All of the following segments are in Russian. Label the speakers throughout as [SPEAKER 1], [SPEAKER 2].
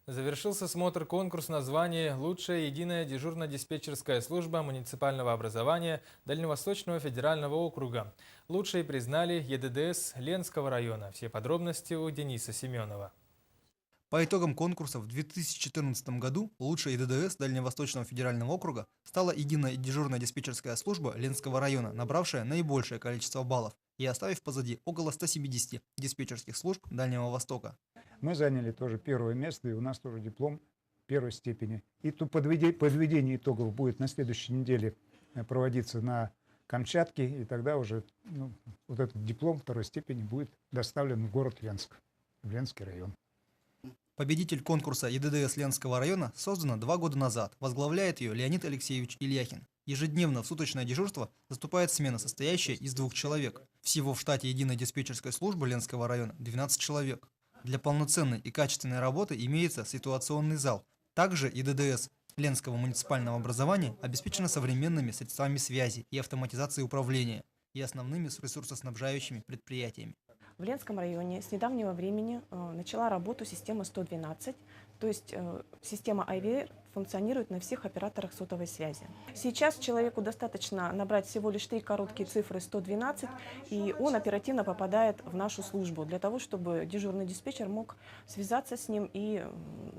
[SPEAKER 1] Завершился смотр конкурса на звание «Лучшая единая дежурно-диспетчерская служба муниципального образования Дальневосточного федерального округа». Лучшие признали ЕДДС Ленского района. Все подробности у Дениса Семенова.
[SPEAKER 2] По итогам конкурса в 2014 году лучшей ЕДДС Дальневосточного федерального округа стала единая дежурная диспетчерская служба Ленского района, набравшая наибольшее количество баллов и оставив позади около 170 диспетчерских служб Дальнего Востока.
[SPEAKER 3] Мы заняли тоже первое место, и у нас тоже диплом первой степени. И тут подведение итогов будет на следующей неделе проводиться на Камчатке, и тогда уже вот этот диплом второй степени будет доставлен в город Ленск, в Ленский район.
[SPEAKER 2] Победитель конкурса ЕДДС Ленского района создана 2 года назад. Возглавляет ее Леонид Алексеевич Ильяхин. Ежедневно в суточное дежурство заступает смена, состоящая из 2 человек. Всего в штате единой диспетчерской службы Ленского района 12 человек. Для полноценной и качественной работы имеется ситуационный зал. Также ЕДДС Ленского муниципального образования обеспечена современными средствами связи и автоматизацией управления и основными ресурсоснабжающими предприятиями.
[SPEAKER 4] В Ленском районе с недавнего времени начала работу система 112, то есть система IVR функционирует на всех операторах сотовой связи. Сейчас человеку достаточно набрать всего лишь 3 короткие цифры 112, и он оперативно попадает в нашу службу, для того, чтобы дежурный диспетчер мог связаться с ним и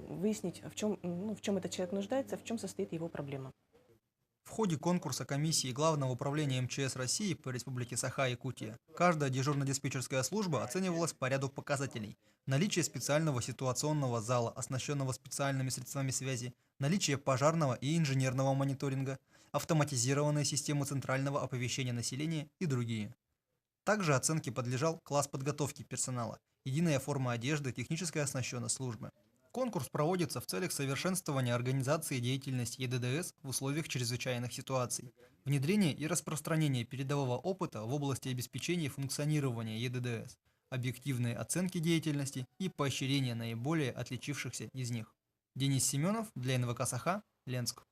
[SPEAKER 4] выяснить, в чем этот человек нуждается, в чем состоит его проблема.
[SPEAKER 2] В ходе конкурса комиссии Главного управления МЧС России по Республике Саха-Якутия каждая дежурно-диспетчерская служба оценивалась по ряду показателей: наличие специального ситуационного зала, оснащенного специальными средствами связи, наличие пожарного и инженерного мониторинга, автоматизированные системы центрального оповещения населения и другие. Также оценке подлежал класс подготовки персонала, единая форма одежды, техническая оснащенность службы. Конкурс проводится в целях совершенствования организации деятельности ЕДДС в условиях чрезвычайных ситуаций, внедрения и распространения передового опыта в области обеспечения функционирования ЕДДС, объективной оценки деятельности и поощрения наиболее отличившихся из них. Денис Семенов для НВК Саха, Ленск.